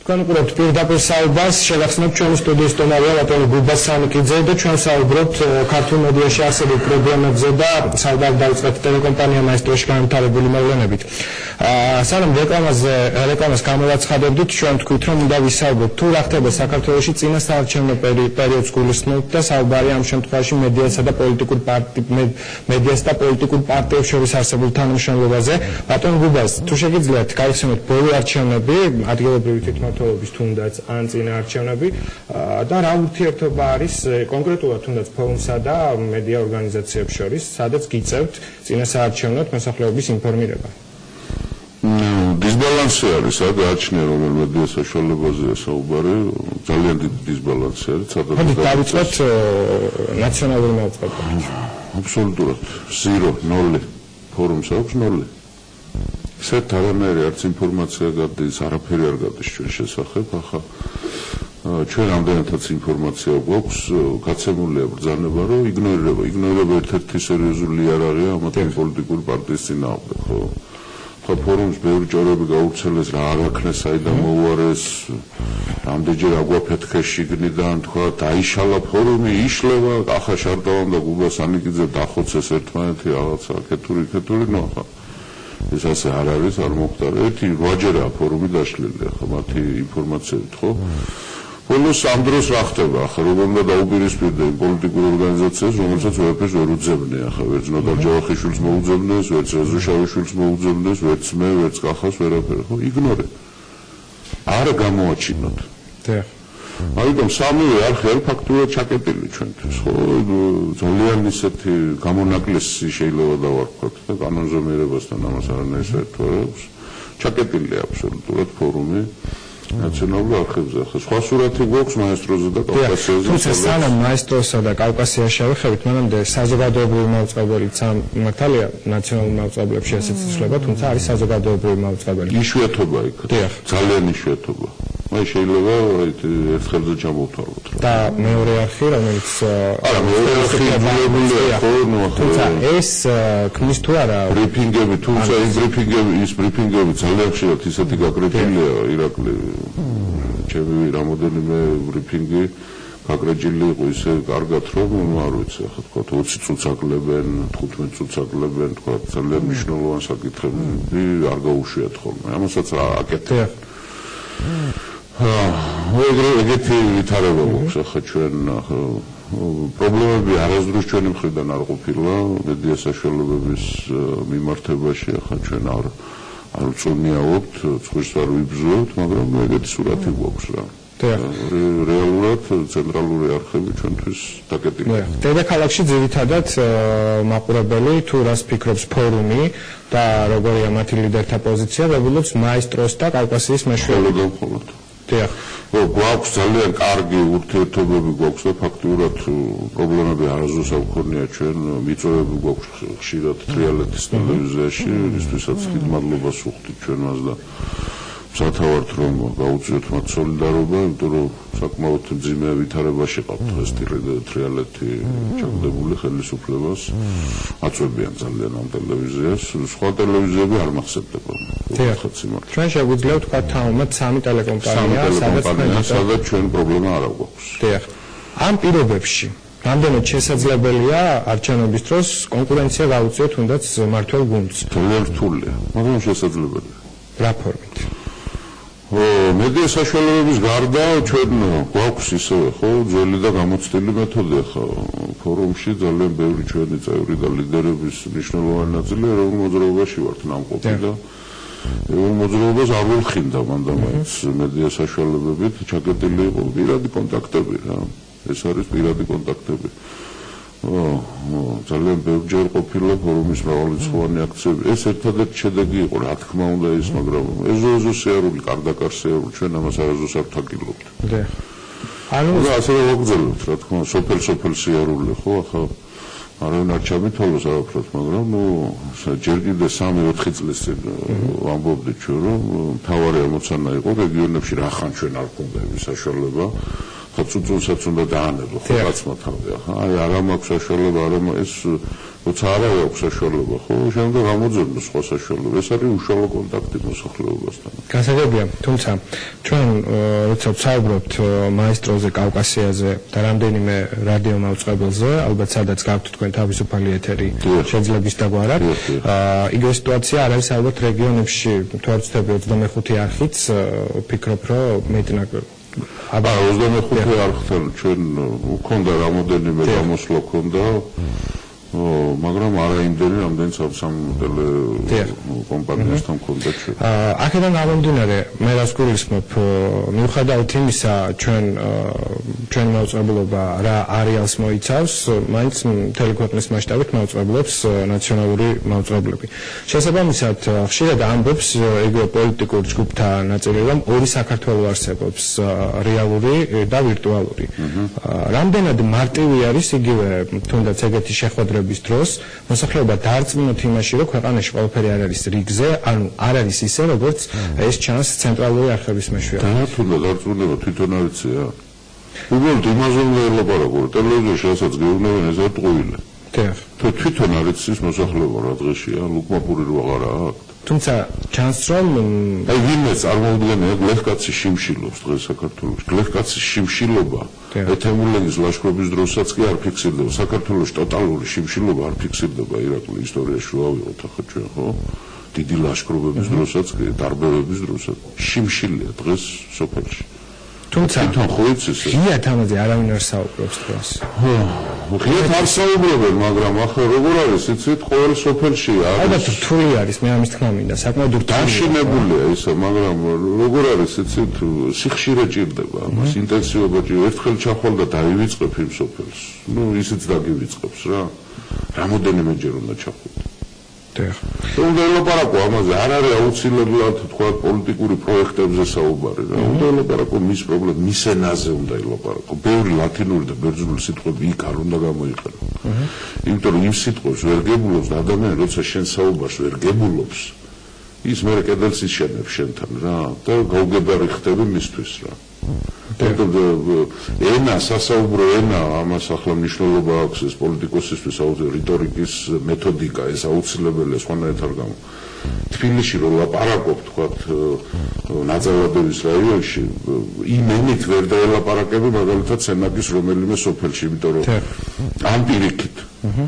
თქვენ უყურებთ პირდაპირ საუბარს, შევახსენებთ ჩვენი სტუდიის სტუმარია ბატონი გულბას სანიკიძე და ჩვენ საუბრობთ ქართულ მედიაში არსებულ პრობლემებზე და საუბარი დავიწყეთ ტელეკომპანია მაესტროში განვითარებული მოვლენებით. სანამ რეკლამას გამოვაცხადებდით, ჩვენ თქვით, რომ უნდა ვისაუბროთ თუ რა ხდება საქართველოში წინა საარჩევნო პერიოდს გულისხმობთ და საუბარი ამ შემთხვევაში მედიასა და პოლიტიკურ პარტიებს შორის არსებულ თანამშრომლობაზე. ბატონ გულბას, თუ შეგიძლიათ გაიხსენოთ ბოლო არჩევნები, ადგილობრივი თვითმმართველობის თუნდაც ან წინა არჩევნები და რა ურთიერთობა არის კონკრეტულად თუნდაც ფორუმსა და მედია ორგანიზაციებს შორის, სადაც გიწევთ წინა საარჩევნოდ მოსახლეობის ინფორმირება. დისბალანსი არის, გააჩნია რომელ მედია საშუალებაზეა საუბარი, ძალიან დიდი დისბალანსი არის, სადაც დავიწყოთ ნაციონალური მოწყობილობებით. აბსოლუტურად 0 ფორუმს აქვს 0. ისეთ არანაირი არც ინფორმაცია გადის, არაფერი არ გადის ჩვენ შესახებ, ახლა ჩვენ რამდენადაც ინფორმაცია გვაქვს, გაცემულია ბრძანება, რომ იგნორირება ერთ-ერთი სერიოზული იარაღია ამათი პოლიტიკური პარტიის წინააღმდეგ, ხო? ფორუმს ბევრი ჭორები გაუცელეს, რა არ აქნეს, საიდან მოუარეს, რამდენჯერ აგვაფეთქეს შიგნიდან, თქვა, დაიშალა ფორუმი, იშლება, ახლა შარტავამ და გულბას სანიკიძე დახოცეს ერთმანეთი რაღაცა, ქეთური, ნუ ახლა ეს ასე არ არის, არ მოხდა. ერთი 8-ჯერაა ფორუმი დაშლილი, ახლა მათი ინფორმაციებით, ხო? ბოლოს ამ დროს რა ხდება, ახლა როგორ უნდა დაუპირისპირდე პოლიტიკურ ორგანიზაციას, რომელსაც ვერაფერს ვერ უძებნე, ახლა ვერც ნოდარ ჯავახიშვილს მოუძებნეს, ვერც რეზუშავიშვილს მოუძებნეს, ვერც მე, ვერც კახას ვერაფერი, ხო? იგნორე. არ გამოაჩინოთ. ამიტომ სამივე არხი არის ფაქტურად ჩაკეტილი ჩვენთვის, ხო? ძალიან ისეთი გამონაკლისი შეიძლება დავარქვათ და კანონზომიერებასთან ამას არანაირ საერთო არ აქვს. ჩაკეტილია აბსოლუტურად ფორუმი ნაციონალურ არხებზე. ახლა სხვა სურათი გვაქვს მაესტროზე და კავკასიაზე. თუმცა სანამ მაესტროსა და კავკასიაში ავიხებით, მანამდე საზოგადოებრივი მაუწყებლობითაც მართალია ნაციონალურ მაუწყებლებში ასეც იცვლება, თუმცა არის საზოგადოებრივი მაუწყებლობები. იშვიათობა იქ. ძალიან იშვიათობა. აი შეიძლება ერთხელზე ჩამოვთვალოთ. და მეორე არხი, რომელიც არა, მეორე არხი იძულებულია, ხო, ნუ თუმცა ეს ქმნის თუ არა ბრიფინგები, თუმცა ის ბრიფინგები ძალიან ხშირად ისეთი გაკრეჭილია, ირაკლი, ჩემი რამოდენიმე ბრიფინგი გაკრეჭილი იყო ისე კარგად, რომ არ ვიცი, ახლა თქვა 20 წუთს აგლებენ, 15 წუთს აგლებენ, თქვა ძალიან მნიშვნელოვანი საკითხები არ გაუშვიათ ხოლმე. ამასაც რა აკეთებ. ეგეთი ვითარება გვაქვს ახლა ჩვენ პრობლემები არასდროს ჩვენი მხრიდან არ ყოფილა მედია საშუალებების მიმართებაში ახლა ჩვენ არ ვწუნიაობთ, ცხვირს არ ვიბრძვებთ, მაგრამ ეგეთი სურათი გვაქვს რა. რეალურად ცენტრალური არხები ჩვენთვის დაკეტილია. დედაქალაქში ძირითადად მაყურებელი თუ რას ფიქრობს ფორუმი და როგორია მათი ლიდერთა პოზიცია, ვებულობს მაესტროს და კავკასიის მეშვეობით. გვაქვს ძალიან კარგი ურთიერთობები გვაქვს და ფაქტურად პრობლემები არასდროს არ გვქონია ჩვენ, მიწვევები გვაქვს ხშირად თრიალეთის ტელევიზიაში, რისთვისაც დიდ მადლობას ვუხდით ჩვენ მას და სათავართ რომ გაუწიოთ მათ სოლიდარობა, იმიტომ რომ საკმაოდ მძიმე ვითარებაში ყავთ დღეს თრიალეთი ჩაგდებული ხელისუფლებას, აწვევიან ძალიან ამ ტელევიზიას, სხვა ტელევიზიები არ მახსენდება. ჩვენ შეგვიძლია ვთქვათ თამამად 3 ტელეკომპანია, სადაც ჩვენ პრობლემა არ გვაქვს. ამ პირობებში რამდენად შესაძლებელია არჩევნების დროს კონკურენცია გაუწიოთ თუნდაც მმართველ გუნდს? ძალიან რთულია, მაგრამ შესაძლებელია. რა ფორმით? მედია საშუალებების გარდა ჩვენ გვაქვს ისევე ხო ძველი და გამოცდილი მეთოდი ახლა ფორუმში ძალიან ბევრი ჩვენი წევრი და ლიდერების მნიშვნელოვანი ნაწილი ეროვნულ მოძრაობაში ვართ ნამყოფი და ეროვნულ მოძრაობას არ ვხინდა მანდამაინც მედია საშუალებებით ჩაკეტილი იყო პირადი კონტაქტები რა ეს არის პირადი კონტაქტები ძალიან ბევრჯერ ყოფილა ფორუმის მრავალრიცხოვანი აქციები. ეს ერთადერთი შედეგი იყო, რა თქმა უნდა ის, მაგრამ ეზო სიარული, კარდაკარ სიარული, ჩვენ ამას არასდროს არ ვთაგილობთ. ანუ ასევე ვაგრძელებთ, რა თქმა უნდა, სოფელ სიარული, ხო, ახლა არავინ არ ჩამითვალოს არაფრად, მაგრამ ჯერ კიდე 3-4 წლის წინ ვამბობდით ჩვენ, რომ მთავარი ამოცანა იყო რეგიონებში რახან ჩვენ არ გვქონდა იმის საშუალება წუწუნსაც უნდა დაანებო, ხო, კაცმა თავი, ახლა, აი, არ მაქვს საშუალება, ეს როცა არავე აქვს საშუალება, ხო, შემდეგ გამოძებნოს სხვა საშუალება. ეს არის უშუალო კონტაქტი მოსახლეობასთან. გასაგებია, თუმცა ჩვენ როცა ვსაუბრობთ მაესტროზე, კავკასიაზე და რამდენიმე რადიო მაუწყებელზე, ალბათ სადაც გაქვთ თქვენ თავისუფალი ეთერი, შეძლებს დაგვარად. იგივე სიტუაცია არ არის ალბათ რეგიონებში, თუ არ ვცდები 25 არხიც, ვფიქრობ, რომ მეტნაკლებად 25 არხთან ჩვენ გვქონდა რამოდენიმე გამოსვლა ქონდა, მაგრამ არა იმდენი, რამდენიც კომპანიასთან ქონდა ჩვენ. აქედან გამომდინარე, მე რას გულისხმობ, მიუხედავად იმისა, ჩვენ მაუწყებლობა რა არეალს მოიცავს, მაინც მთელი ქვეყნის მასშტაბით მაუწყებლობს ნაციონალური მაუწყებლები. შესაბამისად, ხშირად ამბობს იგივე პოლიტიკურ ჯგუფთა ნაწილი, რომ ორი საქართველო არსებობს, რეალური და ვირტუალური. რამდენად მარტივი არის იგივე თუნდაც ეგეთი შეხვედრების დროს მოსახლეობა დაარწმუნოთ იმაში, რომ ქვეყანაში ყველაფერი არ არის რიგზე, ანუ არ არის ისე, როგორც ეს ჩანს ცენტრალური არხების მეშვეობით. თუნდაც დარწმუნება თვითონ არიცია. უბრალოდ იმაზე უნდა ელაპარაკო, ტელევიზიაში რასაც გეუბნებიან, ეს არ ტყუილი. თუ თვითონ არ იცის მოსახლეობა რა დღეშია, ლუკმაპური რო აღარა აქვს. თუმცა ჩანს რომ აი ვინმე წარმოუდგენია გლეხკაცის შიმშილობს დღეს საქართველოში. გლეხკაცის შიმშილობა ეთემულენის ლაშქრობის დროსაც კი არ ფიქსირდება. საქართველოში ტოტალური შიმშილობა არ ფიქსირდება ირაკლი ისტორიაში რო ავიღოთ ახლა ჩვენ, ხო? დიდი ლაშქრობების დროსაც კი, დარბევების დროსაც შიმშილია დღეს სოფელში. თუმცა თვითონ ხო იცის ღიათ ამაზე არავინ არ საუბრობს დღეს. ღიათ არ საუბრობენ, მაგრამ ახლა როგორ არის, იცით, ყოველ სოფელში არის. ალბათ რთული არის, მე ამის თქმა მინდა, საკმაოდ რთული. დაშინებულია ისა, მაგრამ როგორ არის, იცით, სიხშირე ჭირდება, ამას ინტენსივობა ჭირდება. ერთხელ ჩახვალ და დაივიწყებ იმ სოფელს. ისიც დაგივიწყებს რა. რამოდენიმეჯერ უნდა ჩახვალ. უნდა ელაპარაკო ამაზე, არ არის აუცილებლად თქვა პოლიტიკური პროექტებზე საუბარი რა. უნდა ელაპარაკო მის პრობლემ, მის ენაზე უნდა ელაპარაკო. ბევრი ლათინური და ბერძნული სიტყვები იქ არ უნდა გამოიყენო. იმიტომ რომ იმ სიტყვებს ვერ გებულობს და ადამიანი როცა შენ საუბარს ვერ გებულობს, ის მე კედელს იშენებს შენთან რა და გაუგებარი ხდები მისთვის რა. ენა, სასაუბრო ენა, ამას ახლა მნიშვნელობა აქვს ეს პოლიტიკოსისთვის, რიტორიკის მეთოდიკა, ეს აუცილებელია სხვანაირად არ გამო. თბილისში რო ლაპარაკობ, თქვათ, ნაძალადევის რაიონში, იმ ენით ვერ დაელაპარაკები მაგალითად სენაკის რომელიმე სოფელში, იმიტომ რომ ამ პირიქით,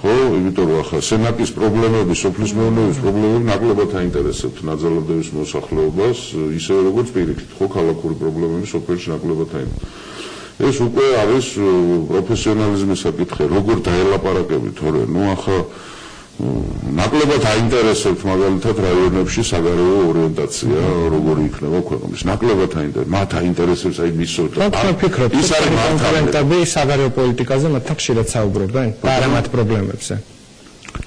ხო, იმიტომ რომ ახლა სენაკის პრობლემები, სოფლის მეურნეობის პრობლემები ნაკლებად აინტერესებთ ნაძალადევის მოსახლეობას, ისევე როგორც პირიქით, ხო, ქალაქური პრობლემები სოფელში ნაკლებად აინტერესებთ. ეს უკვე არის პროფესიონალიზმის საკითხი, როგორ დაელაპარაკები, თორე, ახლა ნაკლებად აინტერესებთ მაგალითად რაიონებში საგარეო ორიენტაცია, როგორი იქნება ქვეყნის. ნაკლებად აინტერესებს, მათ აინტერესებს აი მისოთ. ის არის კონკურენტები საგარეო პოლიტიკაზე, მათთან ხშირად საუბრობენ და არა მათ პრობლემებზე.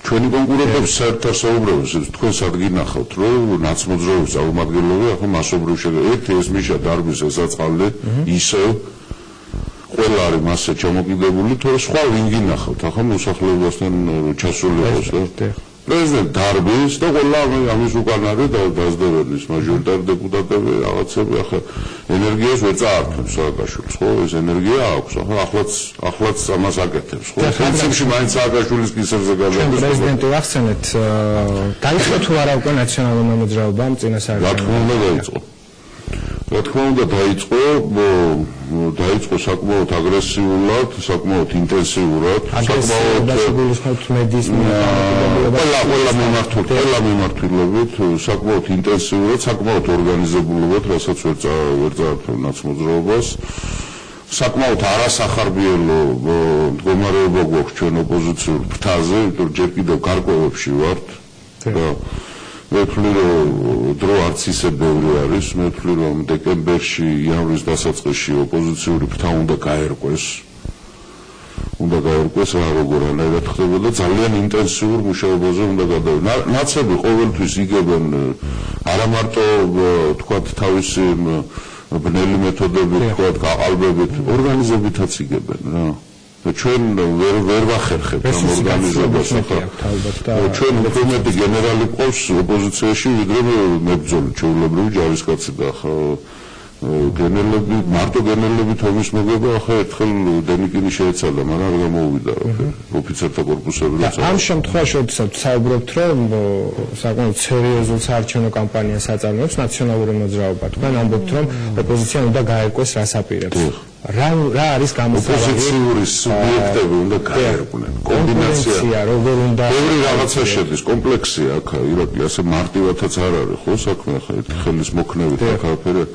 ჩვენი კონკურენტებს საერთოდ საუბრობენ, თქვენ სად გინახავთ, რომ ნაცმოძრაობის წარმომადგენლები ახლა მასობრივ ერთი ეს მიშა დარბის ესაწყალე ისე ყველა არის მასზე ჩამოკიდებული, თორე სხვა ვინ გინახავთ ახლა მოსახლეობასთან ჩასული იყოს და პრეზიდენტ დარბის და ყველა ამის უკან არის და დაძდებენ ის მაჟორიტარი დეპუტატები რაღაცები ახლა ენერგიას ვერ წაართვენ სააკაშვილს, ხო, ეს ენერგია აქვს, ახლაც ამას აკეთებს, ხო, პრინციპში მაინც სააკაშვილის კისერზე გადადის. პრეზიდენტი ვახსენეთ, დაიწყო თუ არა უკვე ნაციონალურმა მოძრაობამ წინასწარ. რა თქმა უნდა დაიწყო. რა თქმა უნდა დაიწყო საკმაოდ აგრესიულად, საკმაოდ ინტენსიურად, ყველა მიმართულებით, საკმაოდ ინტენსიურად, საკმაოდ ორგანიზებულად, რასაც ვერ წაართვევ ნაცმოძრაობას. საკმაოდ არასახარბიელო მდგომარეობა გვაქვს ჩვენ ოპოზიციურ ფრთაზე, იმიტომ რომ ჯერ კიდევ გარკვევებში ვართ და მე ვთვლი რომ დრო არც ისე ბევრი არის, მე ვთვლი რომ დეკემბერში, იანვრის დასაწყისში ოპოზიციური ფრთა უნდა გაერკვეს რა როგორანაირად ხდება და ძალიან ინტენსიურ მუშაობაზე უნდა გადავიდეთ. ნაცები ყოველთვის იგებენ არა მარტო თქვათ თავისი ბნელი მეთოდებით, თქვათ გაყალბებით, ორგანიზებითაც იგებენ რა. ჩვენ ვერ ვახერხებთ ამ ორგანიზებას ახლა. ჩვენ უმეტი გენერალი ყავს ოპოზიციაში, ვიდრე მებრძოლი, ჩვეულებრივი ჯარისკაცი და ახლა გენერლები, მარტო გენერლები თომის მოგება, ახლა ერთხელ დენიკინი შეეცადა, მაგრამ არ გამოუვიდა ოფიცერთა კორპუსები. ამ შემთხვევაში, როდესაც საუბრობთ, რომ საკმაოდ სერიოზულ საარჩევნო კამპანიას აწარმოებს ნაციონალური მოძრაობა, თქვენ ამბობთ, რომ ოპოზიციამ უნდა გაერკვეს რას აპირებს. რა არის გამოსავალი? ოპოზიციური სუბიექტები უნდა გაერკვნენ. კომბინაცია როგორ უნდა ბევრი რაღაცა შედის, კომპლექსია აქ, ირაკლი, ასე მარტივადაც არ არის, ხო, საქმე ახლა ხელის მოქნევით აქ აფერე.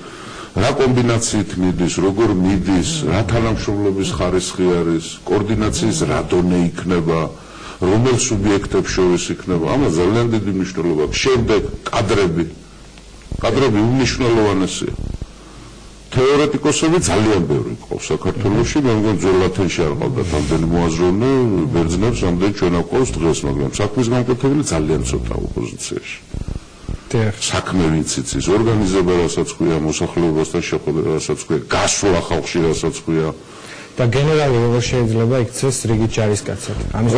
რა კომბინაციით მიდის, როგორ მიდის, რა თანამშრომლობის ხარისხი არის, კოორდინაციის რა დონე იქნება, რომელ სუბიექტებს შორის იქნება, ამას ძალიან დიდი მნიშვნელობა აქვს. შემდეგ კადრები უმნიშვნელოვანესია. თეორეტიკოსები ძალიან ბევრი ყავს საქართველოში, მე მგონი ძველ ათენში არ ყავდათ ამდენი მოაზროვნე, ბერძნებს ამდენი ჩვენ აყავს დღეს, მაგრამ საქმის განკვეთებელი ძალიან ცოტა ოპოზიციაში. საქმე ვინც იცის, ორგანიზება რასაც ქვია, მოსახლეობასთან შეხვედრა რასაც ქვია, გასვლა ხალხში რასაც ქვია. და გენერალი როგორ შეიძლება იქცეს რიგით ჯარისკაცად? ამის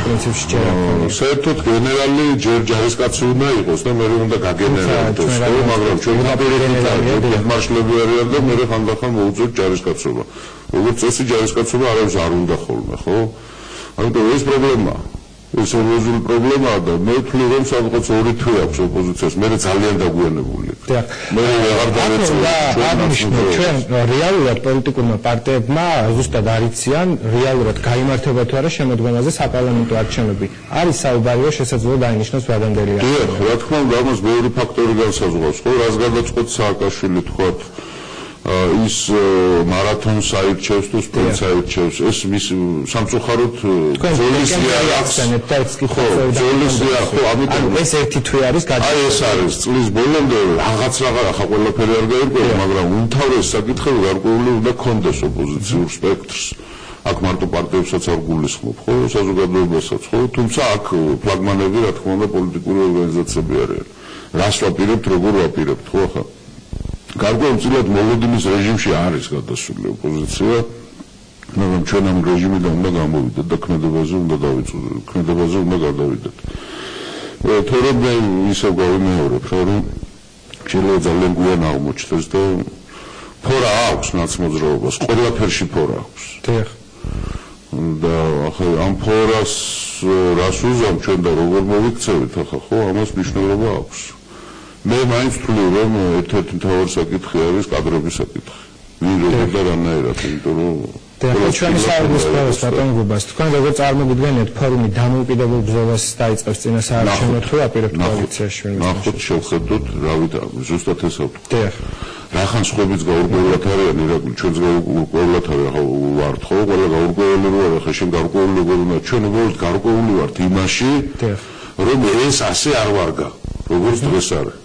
პრინციპში ჯერ არ ქონია. საერთოდ გენერალი ჯერ ჯარისკაცი უნდა იყოს და მე უნდა გაგენერალდეს, მაგრამ ჩვენ მარშლები არიან და მე ხანდახან მოუწევთ ჯარისკაცობა. როგორც წესი ჯარისკაცობა არავის არ უნდა ხოლმე, ხო? ამიტომ ეს პრობლემაა. ეს სერიოზული პრობლემაა და მე ვთვლი რომ სადღაც ორი თვე აქვს ოპოზიციას, მე ძალიან დაგვიანებული. მე ვეღარ დავეცილე. ჩვენ რეალურად პოლიტიკურმა პარტიებმა ზუსტად არ იციან რეალურად გაიმართება თუ არა შემოდგომაზე საპარლამენტო არჩევნები. არის საუბარი რომ შესაძლოა დაინიშნოს ვადანდელი არჩევნები. რა თქმა უნდა, ამას ბევრი ფაქტორი განსაზღვრავს, ხო, რას გადაწყვეტ სააკაშვილი თქვათ ის მარათონს აირჩევს თუ სპრინტს აირჩევს, ეს მის სამწუხაროდ ძოლისია აქვს და ეს კი ხო ძოლისია, ხო, ამიტომ ეს ერთი თვე არის აი ეს არის წლის ბოლომდე რაღაც ახლა ყველაფერი არ გაირკვევა, მაგრამ უმთავრეს საკითხები გარკვეული უნდა კონდეს ოპოზიციურ სპექტრს. აქ მარტო პარტიებსაც არ გულისხმობ, ხო, საზოგადოებასაც, ხო, თუმცა აქ ფლაგმანები, რა თქმა უნდა, პოლიტიკური ორგანიზაციები არიან. რას ვაპირებთ, როგორ ვაპირებთ, ხო, ახლა გარკვეულწილად მოლოდინის რეჟიმში არის გადასული ოპოზიცია, მაგრამ ჩვენ ამ რეჟიმიდან უნდა გამოვიდეთ და ქმედებაზე უნდა დავიწყოთ, ქმედებაზე უნდა გადავიდეთ. თორემ მე ისევ გავიმეორებ, რომ შეიძლება ძალიან გვიან აღმოჩნდეს და ფორა აქვს ნაცმოძრაობას, ყველაფერში ფორა აქვს. და ახლა ამ ფორას რას უზამ ჩვენ და როგორ მოვიქცევით ახლა, ხო, ამას მნიშვნელობა აქვს. მე მაინც ვთვლი რომ ერთ-ერთი მთავარი საკითხი არის კადრების საკითხი. ვინ როგორ და რანაირად, იმიტომ რომ ჩვენი საუბრის პროცესს ბატონ გუბას, თქვენ როგორ წარმოგიდგენიათ ფორუმი დამოუკიდებელ ბრძოლას დაიწყებს წინა საარჩევნო თუ აპირებთ კოალიციაში? ნახოთ, შევხედოთ, რა ვიცი, ზუსტად ეს ავთქვი. რახან სხვებიც გაურკვევლად არიან, ირაკლი, ჩვენც გაურკვევლად ვართ, ხო, ყველა გაურკვეველი ვარ, ახლა შენ გარკვეული როგორ უნდა, ჩვენ უბრალოდ გარკვეული ვართ იმაში, რომ ეს ასე არ ვარგა, როგორც დღეს არის.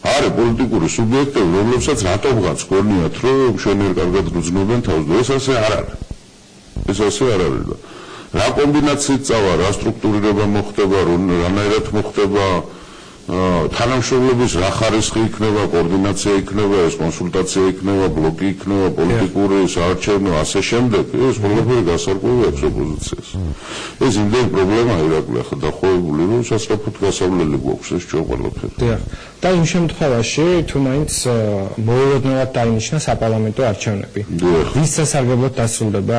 არის პოლიტიკური სუბიექტები, რომლებსაც რატომღაც გონიათ, რომ ჩვენერ კარგად გრძნობენ თავს, ეს ასე არ არის. ეს ასე არ არის და რა კომბინაციით წავა, რა სტრუქტურირება მოხდება, რანაირად მოხდება, თანამშრომლობის რა ხარისხი იქნება, კოორდინაცია იქნება, ეს კონსულტაცია იქნება, ბლოკი იქნება, პოლიტიკური საარჩევნო ასე შემდეგ, ეს ყველაფერი გასარკვევი აქვს ოპოზიციას. ეს იმდენი პრობლემაა ირაკლი ახლა დახოვებული, რომ სასწრაფოდ გასავლელი გვაქვს ეს ჩვენ ყველაფერი. და იმ შემთხვევაში თუ მაინც მოულოდნელად დაინიშნა საპარლამენტო არჩევნები. ვის სასარგებლოდ დასრულდება?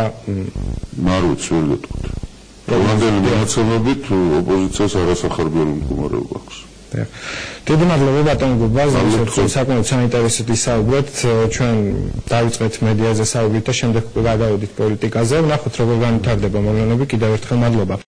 არ ვიცი, ვერ გეტყვით. რამდენი მონაცემებით ოპოზიციას არასახარბიელი მდგომარეობა აქვს. დიდი მადლობა ბატონ გუბა, საკმაოდ საინტერესო ისაუბრეთ, ჩვენ დავიწყეთ მედიაზე საუბრით და შემდეგ გადავიდით პოლიტიკაზე, ვნახოთ როგორ განვითარდება მოვლენები, კიდევ ერთხელ მადლობა.